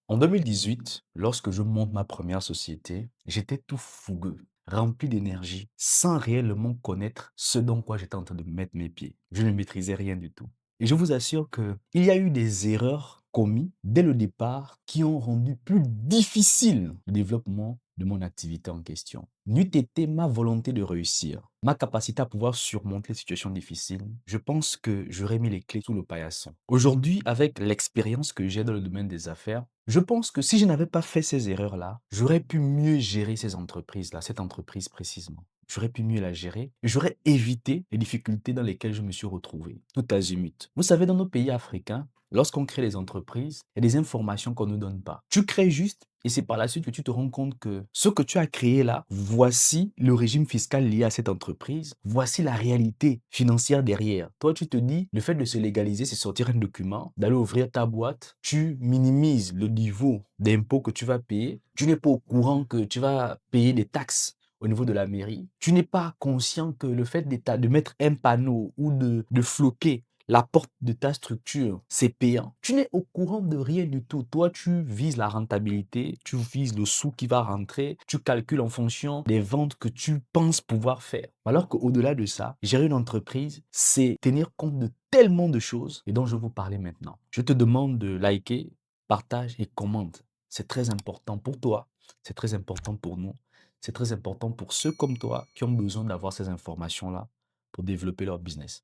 En 2018, lorsque je monte ma première société, j'étais tout fougueux, rempli d'énergie, sans réellement connaître ce dans quoi j'étais en train de mettre mes pieds. Je ne maîtrisais rien du tout. Et je vous assure que il y a eu des erreurs commises dès le départ qui ont rendu plus difficile le développement de mon activité en question. N'eût été ma volonté de réussir, ma capacité à pouvoir surmonter les situations difficiles, je pense que j'aurais mis les clés sous le paillasson. Aujourd'hui, avec l'expérience que j'ai dans le domaine des affaires, je pense que si je n'avais pas fait ces erreurs-là, j'aurais pu mieux gérer ces entreprises-là, cette entreprise précisément. J'aurais pu mieux la gérer. J'aurais évité les difficultés dans lesquelles je me suis retrouvé, tout azimut. Vous savez, dans nos pays africains, lorsqu'on crée les entreprises, il y a des informations qu'on ne donne pas. Tu crées juste et c'est par la suite que tu te rends compte que ce que tu as créé là, voici le régime fiscal lié à cette entreprise, voici la réalité financière derrière. Toi, tu te dis, le fait de se légaliser, c'est sortir un document, d'aller ouvrir ta boîte, tu minimises le niveau d'impôt que tu vas payer, tu n'es pas au courant que tu vas payer des taxes au niveau de la mairie. Tu n'es pas conscient que le fait de mettre un panneau ou de floquer la porte de ta structure, c'est payant. Tu n'es au courant de rien du tout. Toi, tu vises la rentabilité, tu vises le sou qui va rentrer, tu calcules en fonction des ventes que tu penses pouvoir faire. Alors qu'au-delà de ça, gérer une entreprise, c'est tenir compte de tellement de choses et dont je vais vous parler maintenant. Je te demande de liker, partage et commente. C'est très important pour toi, c'est très important pour nous, c'est très important pour ceux comme toi qui ont besoin d'avoir ces informations-là pour développer leur business.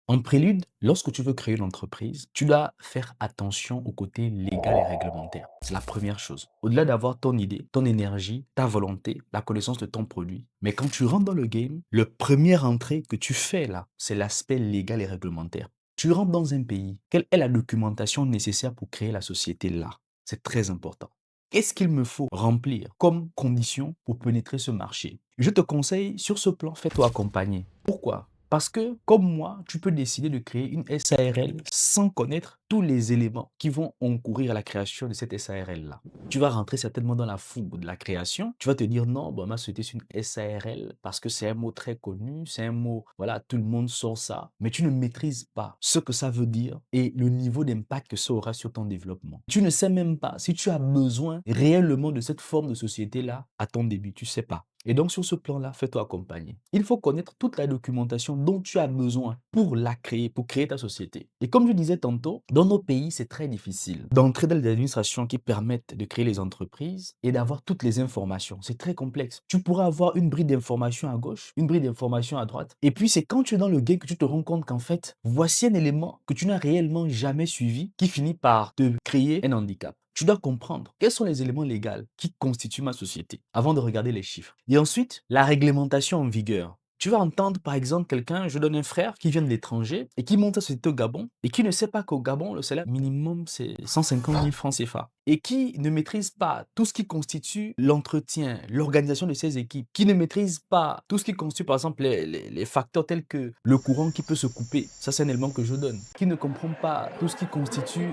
En prélude, lorsque tu veux créer une entreprise, tu dois faire attention au côté légal et réglementaire. C'est la première chose. Au-delà d'avoir ton idée, ton énergie, ta volonté, la connaissance de ton produit. Mais quand tu rentres dans le game, le premier entrée que tu fais là, c'est l'aspect légal et réglementaire. Tu rentres dans un pays. Quelle est la documentation nécessaire pour créer la société là? C'est très important. Qu'est-ce qu'il me faut remplir comme condition pour pénétrer ce marché? Je te conseille, sur ce plan, fais-toi accompagner. Pourquoi? Parce que, comme moi, tu peux décider de créer une SARL sans connaître tous les éléments qui vont concourir à la création de cette SARL-là. Tu vas rentrer certainement dans la fougue de la création. Tu vas te dire, non, bon, ma société, c'est une SARL parce que c'est un mot très connu, c'est un mot, voilà, tout le monde sort ça. Mais tu ne maîtrises pas ce que ça veut dire et le niveau d'impact que ça aura sur ton développement. Tu ne sais même pas si tu as besoin réellement de cette forme de société-là à ton début. Tu ne sais pas. Et donc, sur ce plan-là, fais-toi accompagner. Il faut connaître toute la documentation dont tu as besoin pour la créer, pour créer ta société. Et comme je disais tantôt, dans nos pays, c'est très difficile d'entrer dans les administrations qui permettent de créer les entreprises et d'avoir toutes les informations. C'est très complexe. Tu pourras avoir une bride d'information à gauche, une bride d'information à droite. Et puis, c'est quand tu es dans le game que tu te rends compte qu'en fait, voici un élément que tu n'as réellement jamais suivi qui finit par te créer un handicap. Tu dois comprendre quels sont les éléments légaux qui constituent ma société avant de regarder les chiffres. Et ensuite, la réglementation en vigueur. Tu vas entendre par exemple quelqu'un, je donne un frère qui vient de l'étranger et qui monte sa société au Gabon et qui ne sait pas qu'au Gabon, le salaire minimum c'est 150 000 francs CFA et qui ne maîtrise pas tout ce qui constitue l'entretien, l'organisation de ses équipes, qui ne maîtrise pas tout ce qui constitue par exemple les facteurs tels que le courant qui peut se couper, ça c'est un élément que je donne, qui ne comprend pas tout ce qui constitue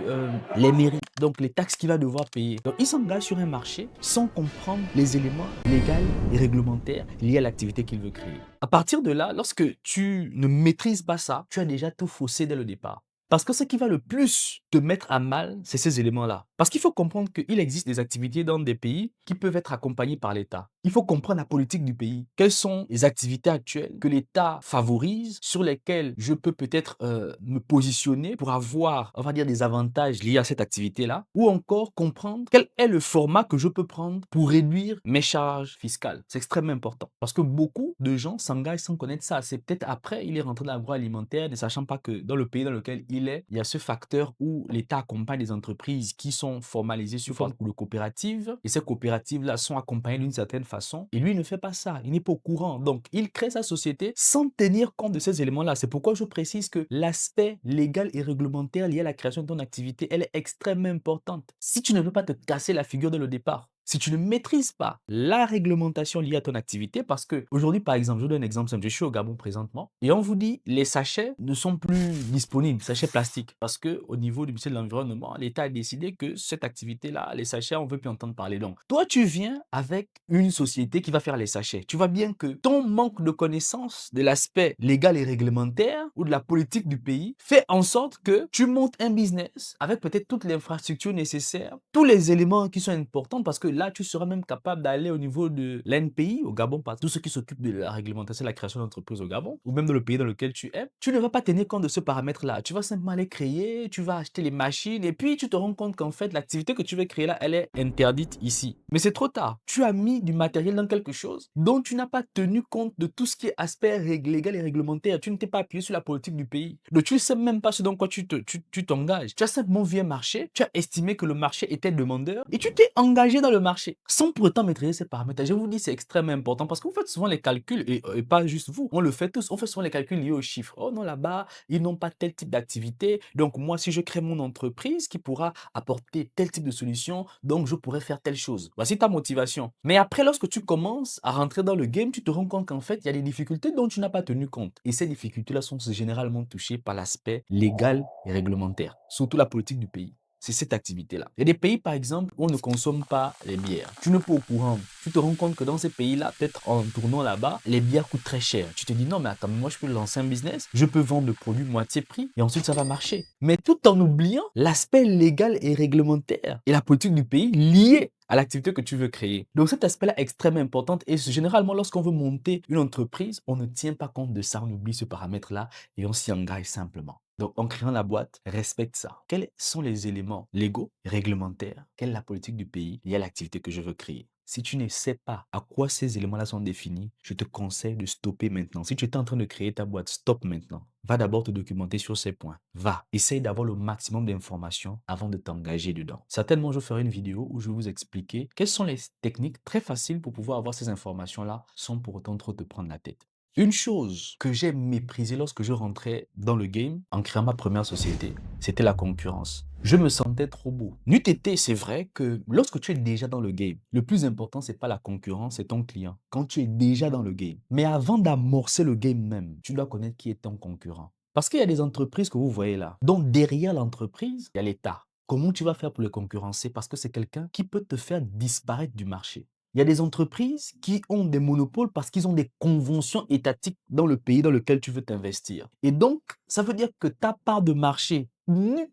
les mairies, donc les taxes qu'il va devoir payer. Donc il s'engage sur un marché sans comprendre les éléments légaux et réglementaires liés à l'activité qu'il veut créer. À partir de là, lorsque tu ne maîtrises pas ça, tu as déjà tout faussé dès le départ. Parce que ce qui va le plus te mettre à mal, c'est ces éléments-là. Parce qu'il faut comprendre qu'il existe des activités dans des pays qui peuvent être accompagnées par l'État. Il faut comprendre la politique du pays. Quelles sont les activités actuelles que l'État favorise, sur lesquelles je peux peut-être me positionner pour avoir, on va dire, des avantages liés à cette activité-là. Ou encore comprendre quel est le format que je peux prendre pour réduire mes charges fiscales. C'est extrêmement important. Parce que beaucoup de gens s'engagent sans connaître ça. C'est peut-être après, il est rentré dans l'agroalimentaire, ne sachant pas que dans le pays dans lequel il y a ce facteur où l'État accompagne des entreprises qui sont formalisées sous forme de coopératives. Et ces coopératives-là sont accompagnées d'une certaine façon. Et lui, il ne fait pas ça. Il n'est pas au courant. Donc, il crée sa société sans tenir compte de ces éléments-là. C'est pourquoi je précise que l'aspect légal et réglementaire lié à la création de ton activité, elle est extrêmement importante. Si tu ne veux pas te casser la figure dès le départ, Si tu ne maîtrises pas la réglementation liée à ton activité, parce que aujourd'hui, par exemple, je vous donne un exemple simple, je suis au Gabon présentement et on vous dit les sachets ne sont plus disponibles, sachets plastiques, parce que au niveau du ministère de l'Environnement, l'État a décidé que cette activité-là, les sachets, on veut plus entendre parler. Donc, toi, tu viens avec une société qui va faire les sachets. Tu vois bien que ton manque de connaissance de l'aspect légal et réglementaire ou de la politique du pays fait en sorte que tu montes un business avec peut-être toute l'infrastructure nécessaire, tous les éléments qui sont importants, parce que là, tu seras même capable d'aller au niveau de l'NPI au Gabon, par tous ceux qui s'occupent de la réglementation de la création d'entreprises au Gabon, ou même dans le pays dans lequel tu es. Tu ne vas pas tenir compte de ce paramètre-là. Tu vas simplement aller créer, tu vas acheter les machines, et puis tu te rends compte qu'en fait, l'activité que tu veux créer là, elle est interdite ici. Mais c'est trop tard. Tu as mis du matériel dans quelque chose dont tu n'as pas tenu compte de tout ce qui est aspect légal et réglementaire. Tu ne t'es pas appuyé sur la politique du pays. Donc tu ne sais même pas ce dans quoi tu t'engages. Tu as simplement vu un marché, tu as estimé que le marché était demandeur et tu t'es engagé dans le marché sans pour autant maîtriser ces paramètres. Je vous dis, c'est extrêmement important parce que vous faites souvent les calculs et pas juste vous. On le fait tous. On fait souvent les calculs liés aux chiffres. Oh non, là-bas, ils n'ont pas tel type d'activité. Donc moi, si je crée mon entreprise qui pourra apporter tel type de solution, donc je pourrais faire telle chose. Voici ta motivation. Mais après, lorsque tu commences à rentrer dans le game, tu te rends compte qu'en fait, il y a des difficultés dont tu n'as pas tenu compte. Et ces difficultés-là sont généralement touchées par l'aspect légal et réglementaire, surtout la politique du pays. C'est cette activité-là. Il y a des pays, par exemple, où on ne consomme pas les bières. Tu n'es pas au courant. Tu te rends compte que dans ces pays-là, peut-être en tournant là-bas, les bières coûtent très cher. Tu te dis non, mais attends, moi je peux lancer un business, je peux vendre le produit moitié prix et ensuite ça va marcher. Mais tout en oubliant l'aspect légal et réglementaire et la politique du pays liée à l'activité que tu veux créer. Donc cet aspect-là est extrêmement important et généralement lorsqu'on veut monter une entreprise, on ne tient pas compte de ça, on oublie ce paramètre-là et on s'y engage simplement. Donc en créant la boîte, respecte ça. Quels sont les éléments légaux, réglementaires? Quelle est la politique du pays liée à l'activité que je veux créer? Si tu ne sais pas à quoi ces éléments-là sont définis, je te conseille de stopper maintenant. Si tu es en train de créer ta boîte, stop maintenant. Va d'abord te documenter sur ces points. Va, essaye d'avoir le maximum d'informations avant de t'engager dedans. Certainement, je ferai une vidéo où je vais vous expliquer quelles sont les techniques très faciles pour pouvoir avoir ces informations-là sans pour autant trop te prendre la tête. Une chose que j'ai méprisée lorsque je rentrais dans le game en créant ma première société, c'était la concurrence. Je me sentais trop beau. N'eût été, c'est vrai que lorsque tu es déjà dans le game, le plus important, c'est pas la concurrence, c'est ton client. Quand tu es déjà dans le game. Mais avant d'amorcer le game même, tu dois connaître qui est ton concurrent. Parce qu'il y a des entreprises que vous voyez là. Donc derrière l'entreprise, il y a l'État. Comment tu vas faire pour le concurrencer? Parce que c'est quelqu'un qui peut te faire disparaître du marché. Il y a des entreprises qui ont des monopoles parce qu'ils ont des conventions étatiques dans le pays dans lequel tu veux t'investir. Et donc, ça veut dire que ta part de marché,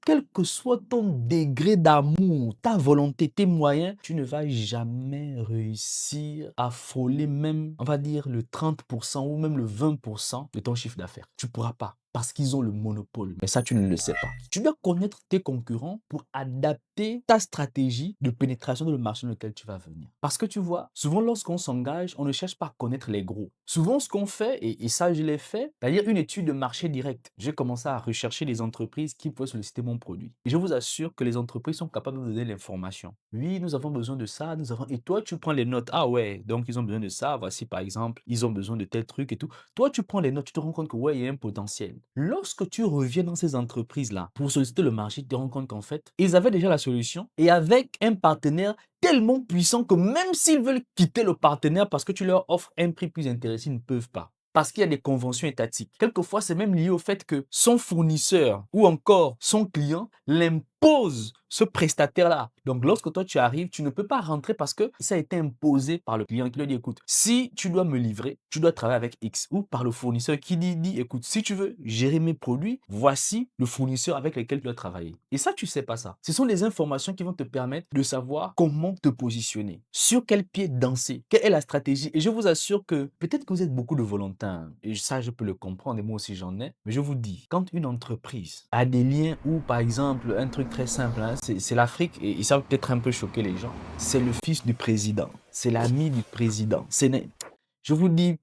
quel que soit ton degré d'amour, ta volonté, tes moyens, tu ne vas jamais réussir à frôler même, on va dire, le 30% ou même le 20% de ton chiffre d'affaires. Tu ne pourras pas. Parce qu'ils ont le monopole. Mais ça, tu ne le sais pas. Tu dois connaître tes concurrents pour adapter ta stratégie de pénétration dans le marché dans lequel tu vas venir. Parce que tu vois, souvent lorsqu'on s'engage, on ne cherche pas à connaître les gros. Souvent, ce qu'on fait, et ça je l'ai fait, c'est-à-dire une étude de marché direct. J'ai commencé à rechercher les entreprises qui pouvaient solliciter mon produit. Et je vous assure que les entreprises sont capables de donner l'information. Oui, nous avons besoin de ça, nous avons... Et toi, tu prends les notes. Ah ouais, donc ils ont besoin de ça. Voici par exemple, ils ont besoin de tel truc et tout. Toi, tu prends les notes, tu te rends compte que ouais, il y a un potentiel. Lorsque tu reviens dans ces entreprises-là pour solliciter le marché, tu te rends compte qu'en fait, ils avaient déjà la solution et avec un partenaire tellement puissant que même s'ils veulent quitter le partenaire parce que tu leur offres un prix plus intéressant, ils ne peuvent pas. Parce qu'il y a des conventions étatiques. Quelquefois, c'est même lié au fait que son fournisseur ou encore son client l'impose ce prestataire-là. Donc, lorsque toi, tu arrives, tu ne peux pas rentrer parce que ça a été imposé par le client qui lui dit, écoute, si tu dois me livrer, tu dois travailler avec X ou par le fournisseur qui dit, écoute, si tu veux gérer mes produits, voici le fournisseur avec lequel tu dois travailler. Et ça, tu sais pas ça. Ce sont les informations qui vont te permettre de savoir comment te positionner, sur quel pied danser, quelle est la stratégie. Et je vous assure que peut-être que vous êtes beaucoup de volontaires, et ça, je peux le comprendre, et moi aussi j'en ai, mais je vous dis, quand une entreprise a des liens ou, par exemple, un truc très simple, hein, c'est l'Afrique, et ça va peut-être un peu choquer les gens, c'est le fils du président, c'est l'ami du président. Je vous dis,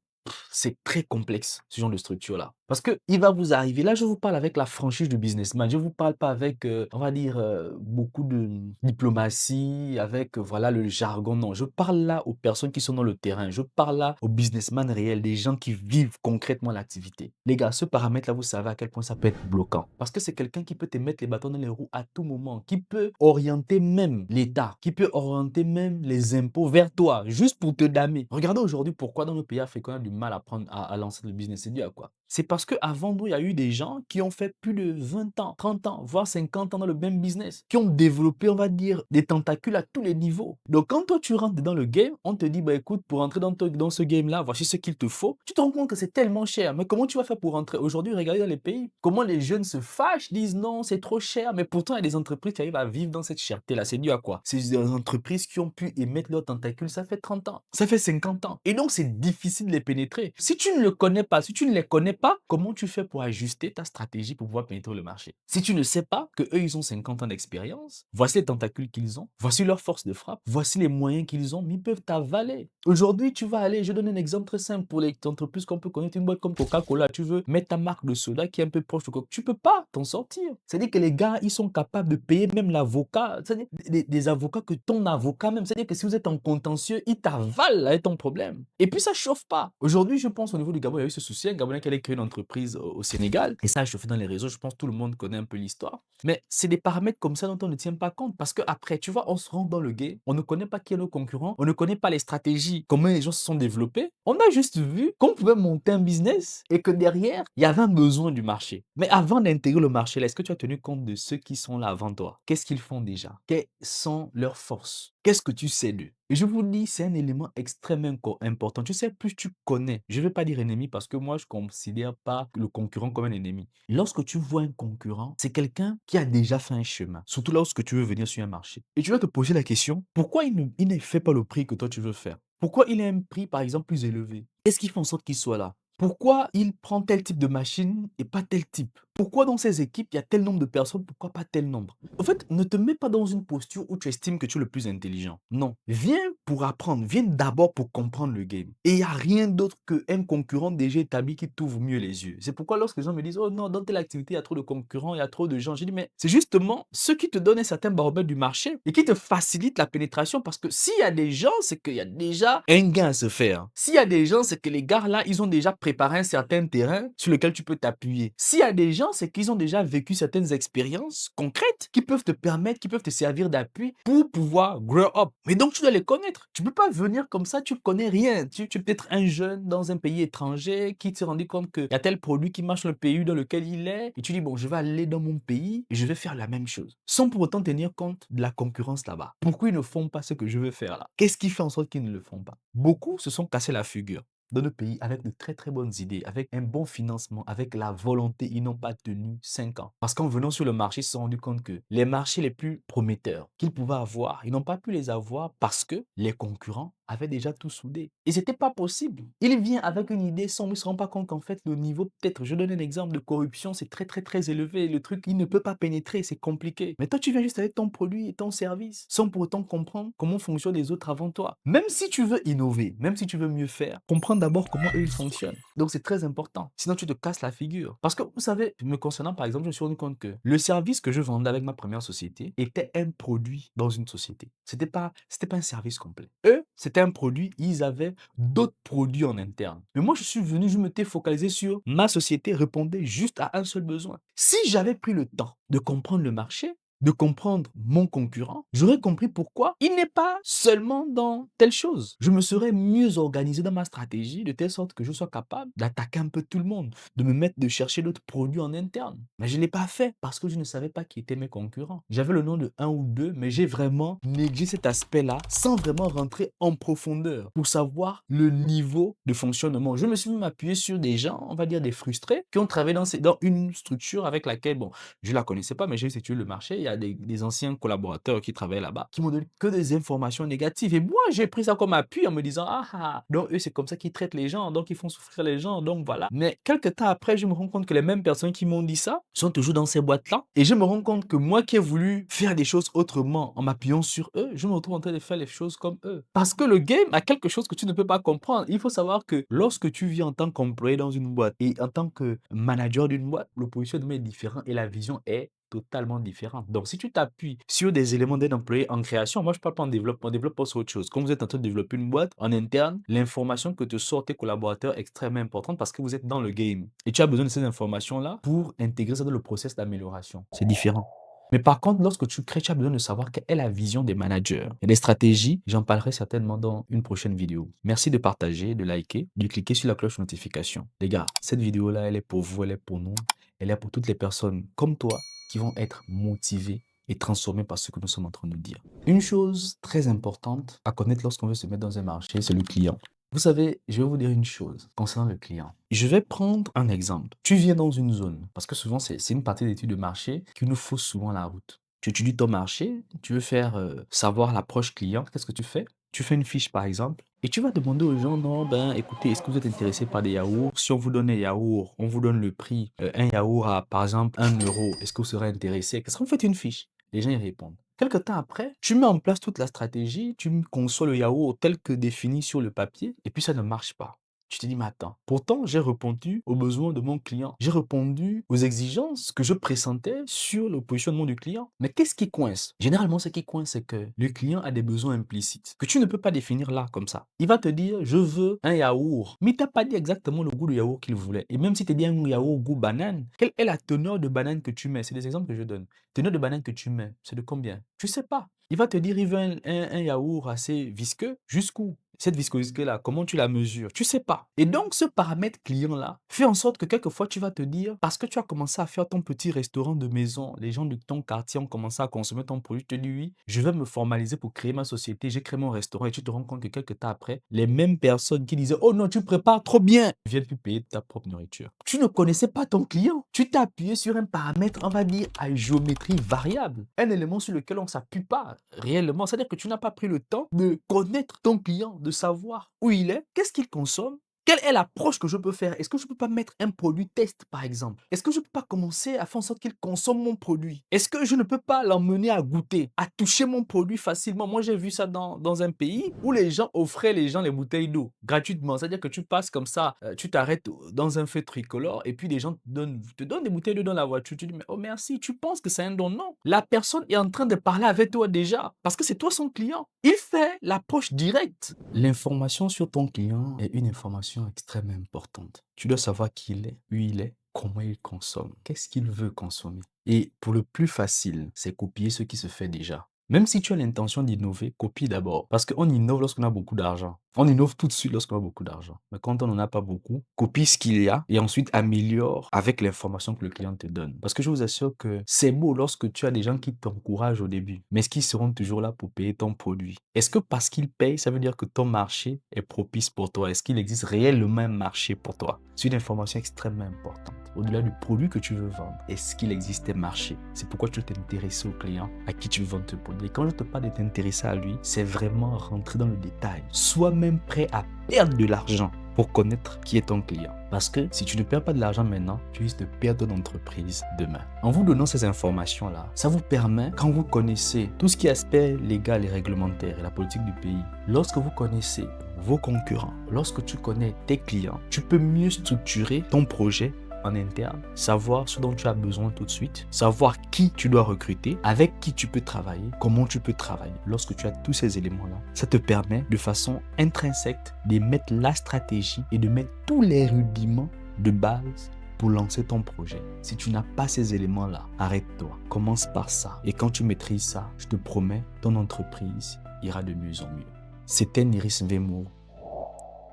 c'est très complexe, ce genre de structure-là. Parce qu'il va vous arriver là, je vous parle avec la franchise du businessman. Je ne vous parle pas avec, on va dire, beaucoup de diplomatie, avec, voilà, le jargon. Non, je parle là aux personnes qui sont dans le terrain. Je parle là aux businessmen réels, des gens qui vivent concrètement l'activité. Les gars, ce paramètre-là, vous savez à quel point ça peut être bloquant. Parce que c'est quelqu'un qui peut te mettre les bâtons dans les roues à tout moment, qui peut orienter même l'État, qui peut orienter même les impôts vers toi, juste pour te damer. Regardez aujourd'hui pourquoi dans nos pays africains, on a du mal à prendre, à lancer le business. C'est dû à quoi? C'est parce qu'avant nous, il y a eu des gens qui ont fait plus de 20 ans, 30 ans, voire 50 ans dans le même business, qui ont développé, on va dire, des tentacules à tous les niveaux. Donc, quand toi, tu rentres dans le game, on te dit, bah écoute, pour entrer dans ce game-là, voici ce qu'il te faut. Tu te rends compte que c'est tellement cher. Mais comment tu vas faire pour rentrer? Aujourd'hui, regardez dans les pays, comment les jeunes se fâchent, disent non, c'est trop cher. Mais pourtant, il y a des entreprises qui arrivent à vivre dans cette cherté-là. C'est dû à quoi? C'est des entreprises qui ont pu émettre leurs tentacules, ça fait 30 ans, ça fait 50 ans. Et donc, c'est difficile de les pénétrer. Si tu ne le connais pas, si tu ne les connais pas, comment tu fais pour ajuster ta stratégie pour pouvoir pénétrer le marché? Si tu ne sais pas que eux, ils ont 50 ans d'expérience, voici les tentacules qu'ils ont, voici leur force de frappe, voici les moyens qu'ils ont, mais ils peuvent t'avaler. Aujourd'hui, tu vas aller, je donne un exemple très simple pour les entreprises qu'on peut connaître, une boîte comme Coca-Cola, tu veux mettre ta marque de soda qui est un peu proche de Coca, tu peux pas t'en sortir. C'est-à-dire que les gars, ils sont capables de payer même l'avocat, c'est-à-dire des avocats que ton avocat même, c'est-à-dire que si vous êtes en contentieux, ils t'avalent avec ton problème. Et puis ça chauffe pas. Aujourd'hui, je pense au niveau du Gabon, il y a eu ce souci, un Gabonais qui allait créer une entreprise au Sénégal, et ça a chauffé dans les réseaux, je pense que tout le monde connaît un peu l'histoire. Mais c'est des paramètres comme ça dont on ne tient pas compte, parce qu'après, tu vois, on se rend dans le game, on ne connaît pas qui est nos concurrents, on ne connaît pas les stratégies, comment les gens se sont développés. On a juste vu qu'on pouvait monter un business et que derrière, il y avait un besoin du marché. Mais avant d'intégrer le marché, là, est-ce que tu as tenu compte de ceux qui sont là avant toi? Qu'est-ce qu'ils font déjà? Quelles sont leurs forces? Qu'est-ce que tu sais d'eux? Et je vous dis, c'est un élément extrêmement important. Tu sais, plus tu connais, je ne vais pas dire ennemi parce que moi, je ne considère pas le concurrent comme un ennemi. Lorsque tu vois un concurrent, c'est quelqu'un qui a déjà fait un chemin, surtout lorsque tu veux venir sur un marché. Et tu vas te poser la question, pourquoi il ne fait pas le prix que toi tu veux faire? Pourquoi il a un prix, par exemple, plus élevé? Qu'est-ce qui fait en sorte qu'il soit là? Pourquoi il prend tel type de machine et pas tel type? Pourquoi dans ces équipes, il y a tel nombre de personnes, pourquoi pas tel nombre? En fait, ne te mets pas dans une posture où tu estimes que tu es le plus intelligent. Non. Viens pour apprendre. Viens d'abord pour comprendre le game. Et il n'y a rien d'autre qu'un concurrent déjà établi qui t'ouvre mieux les yeux. C'est pourquoi lorsque les gens me disent, oh non, dans telle activité, il y a trop de concurrents, il y a trop de gens. Je dis, mais c'est justement ceux qui te donnent un certain baromètre du marché et qui te facilitent la pénétration parce que s'il y a des gens, c'est qu'il y a déjà un gain à se faire. S'il y a des gens, c'est que les gars là, ils ont déjà préparé un certain terrain sur lequel tu peux t'appuyer. S'il y a des gens, c'est qu'ils ont déjà vécu certaines expériences concrètes qui peuvent te permettre, qui peuvent te servir d'appui pour pouvoir grow up. Mais donc, tu dois les connaître. Tu ne peux pas venir comme ça, tu ne connais rien. Tu es peut-être un jeune dans un pays étranger qui s'est rendu compte qu'il y a tel produit qui marche dans le pays dans lequel il est. Et tu dis, bon, je vais aller dans mon pays et je vais faire la même chose. Sans pour autant tenir compte de la concurrence là-bas. Pourquoi ils ne font pas ce que je veux faire là? Qu'est-ce qui fait en sorte qu'ils ne le font pas? Beaucoup se sont cassés la figure dans le pays avec de très très bonnes idées, avec un bon financement, avec la volonté, ils n'ont pas tenu 5 ans. Parce qu'en venant sur le marché, ils se sont rendus compte que les marchés les plus prometteurs qu'ils pouvaient avoir, ils n'ont pas pu les avoir parce que les concurrents avaient déjà tout soudé. Et c'était pas possible. Il vient avec une idée sans, il ne se rend pas compte qu'en fait, le niveau, peut-être, je donne un exemple de corruption, c'est très très très élevé. Le truc, il ne peut pas pénétrer, c'est compliqué. Mais toi, tu viens juste avec ton produit et ton service, sans pour autant comprendre comment fonctionnent les autres avant toi. Même si tu veux innover, même si tu veux mieux faire, comprendre d'abord comment eux ils fonctionnent. Donc c'est très important. Sinon tu te casses la figure. Parce que vous savez, me concernant par exemple, je me suis rendu compte que le service que je vendais avec ma première société était un produit dans une société. C'était pas un service complet. Eux, c'était un produit, ils avaient d'autres produits en interne. Mais moi je suis venu, je m'étais focalisé sur ma société répondait juste à un seul besoin. Si j'avais pris le temps de comprendre le marché, de comprendre mon concurrent, j'aurais compris pourquoi il n'est pas seulement dans telle chose. Je me serais mieux organisé dans ma stratégie de telle sorte que je sois capable d'attaquer un peu tout le monde, de me mettre, de chercher d'autres produits en interne. Mais je ne l'ai pas fait parce que je ne savais pas qui étaient mes concurrents. J'avais le nom de un ou deux, mais j'ai vraiment négligé cet aspect-là sans vraiment rentrer en profondeur pour savoir le niveau de fonctionnement. Je me suis même appuyé sur des gens, on va dire des frustrés, qui ont travaillé dans une structure avec laquelle, bon, je ne la connaissais pas, mais j'ai étudié le marché. y a des anciens collaborateurs qui travaillent là-bas qui m'ont donné que des informations négatives. Et moi, j'ai pris ça comme appui en me disant, ah, ah, donc eux, c'est comme ça qu'ils traitent les gens, donc ils font souffrir les gens, donc voilà. Mais quelques temps après, je me rends compte que les mêmes personnes qui m'ont dit ça sont toujours dans ces boîtes-là. Et je me rends compte que moi qui ai voulu faire des choses autrement en m'appuyant sur eux, je me retrouve en train de faire les choses comme eux. Parce que le game a quelque chose que tu ne peux pas comprendre. Il faut savoir que lorsque tu vis en tant qu'employé dans une boîte et en tant que manager d'une boîte, le positionnement est différent et la vision est totalement différente. Donc, si tu t'appuies sur des éléments d'un employé en création, moi, je ne parle pas en développement, on développe pas sur autre chose. Quand vous êtes en train de développer une boîte en interne, l'information que te sortent tes collaborateurs est extrêmement importante parce que vous êtes dans le game. Et tu as besoin de ces informations-là pour intégrer ça dans le process d'amélioration. C'est différent. Mais par contre, lorsque tu crées, tu as besoin de savoir quelle est la vision des managers. Il y a des stratégies, j'en parlerai certainement dans une prochaine vidéo. Merci de partager, de liker, de cliquer sur la cloche de notification. Les gars, cette vidéo-là, elle est pour vous, elle est pour nous, elle est pour toutes les personnes comme toi qui vont être motivées et transformées par ce que nous sommes en train de dire. Une chose très importante à connaître lorsqu'on veut se mettre dans un marché, c'est le client. Vous savez, je vais vous dire une chose concernant le client. Je vais prendre un exemple. Tu viens dans une zone, parce que souvent, c'est une partie d'études de marché qui nous fausse souvent la route. Tu étudies ton marché, tu veux faire savoir l'approche client, qu'est-ce que tu fais? Tu fais une fiche, par exemple, et tu vas demander aux gens, non, ben, écoutez, est-ce que vous êtes intéressé par des yaourts? Si on vous donne un yaourt, on vous donne le prix, un yaourt à, par exemple, 1 euro, est-ce que vous serez intéressé? Qu'est-ce qu'on fait une fiche? Les gens y répondent. Quelque temps après, tu mets en place toute la stratégie, tu conçois le yaourt tel que défini sur le papier, et puis ça ne marche pas. Tu te dis, mais attends, pourtant j'ai répondu aux besoins de mon client. J'ai répondu aux exigences que je pressentais sur le positionnement du client. Mais qu'est-ce qui coince? Généralement, ce qui coince, c'est que le client a des besoins implicites que tu ne peux pas définir là comme ça. Il va te dire, je veux un yaourt. Mais il t'a pas dit exactement le goût de yaourt qu'il voulait. Et même si tu dis un yaourt goût banane, quelle est la teneur de banane que tu mets? C'est des exemples que je donne. Teneur de banane que tu mets, c'est de combien? Tu sais pas. Il va te dire, il veut un yaourt assez visqueux. Jusqu'où? Cette viscosité-là, comment tu la mesures? Tu sais pas. Et donc, ce paramètre client-là fait en sorte que quelquefois, tu vas te dire, parce que tu as commencé à faire ton petit restaurant de maison, les gens de ton quartier ont commencé à consommer ton produit, tu te dis, oui, je vais me formaliser pour créer ma société, j'ai créé mon restaurant et tu te rends compte que quelques temps après, les mêmes personnes qui disaient, oh non, tu prépares trop bien, viennent plus payer ta propre nourriture. Tu ne connaissais pas ton client. Tu t'es appuyé sur un paramètre, on va dire, à géométrie variable. Un élément sur lequel on ne s'appuie pas réellement. C'est-à-dire que tu n'as pas pris le temps de connaître ton client, de savoir où il est, qu'est-ce qu'il consomme, quelle est l'approche que je peux faire? Est-ce que je ne peux pas mettre un produit test, par exemple? Est-ce que je ne peux pas commencer à faire en sorte qu'il consomme mon produit? Est-ce que je ne peux pas l'emmener à goûter, à toucher mon produit facilement? Moi, j'ai vu ça dans un pays où les gens offraient les gens les bouteilles d'eau gratuitement. C'est-à-dire que tu passes comme ça, tu t'arrêtes dans un feu tricolore et puis les gens te donnent des bouteilles d'eau dans la voiture. Tu dis, mais oh merci, tu penses que c'est un don? Non. La personne est en train de parler avec toi déjà parce que c'est toi son client. Il fait l'approche directe. L'information sur ton client est une information extrêmement importante. Tu dois savoir qui il est, où il est, comment il consomme, qu'est-ce qu'il veut consommer. Et pour le plus facile, c'est copier ce qui se fait déjà. Même si tu as l'intention d'innover, copie d'abord. Parce qu'on innove lorsqu'on a beaucoup d'argent. On innove tout de suite lorsqu'on a beaucoup d'argent. Mais quand on n'en a pas beaucoup, copie ce qu'il y a et ensuite améliore avec l'information que le client te donne. Parce que je vous assure que c'est beau lorsque tu as des gens qui t'encouragent au début. Mais est-ce qu'ils seront toujours là pour payer ton produit? Est-ce que parce qu'ils payent, ça veut dire que ton marché est propice pour toi? Est-ce qu'il existe réellement un marché pour toi? C'est une information extrêmement importante. Au-delà du produit que tu veux vendre, est-ce qu'il existe un marché? C'est pourquoi tu dois t'intéresser au client à qui tu veux vendre ton produit. Et quand je te parle de t'intéresser à lui, c'est vraiment rentrer dans le détail. Sois même prêt à perdre de l'argent pour connaître qui est ton client. Parce que si tu ne perds pas de l'argent maintenant, tu risques de perdre ton entreprise demain. En vous donnant ces informations-là, ça vous permet, quand vous connaissez tout ce qui est aspect légal et réglementaire et la politique du pays, lorsque vous connaissez vos concurrents, lorsque tu connais tes clients, tu peux mieux structurer ton projet en interne, savoir ce dont tu as besoin tout de suite, savoir qui tu dois recruter, avec qui tu peux travailler, comment tu peux travailler. Lorsque tu as tous ces éléments-là, ça te permet de façon intrinsèque de mettre la stratégie et de mettre tous les rudiments de base pour lancer ton projet. Si tu n'as pas ces éléments-là, arrête-toi. Commence par ça. Et quand tu maîtrises ça, je te promets, ton entreprise ira de mieux en mieux. C'était Niris Vemo,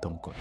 ton coach.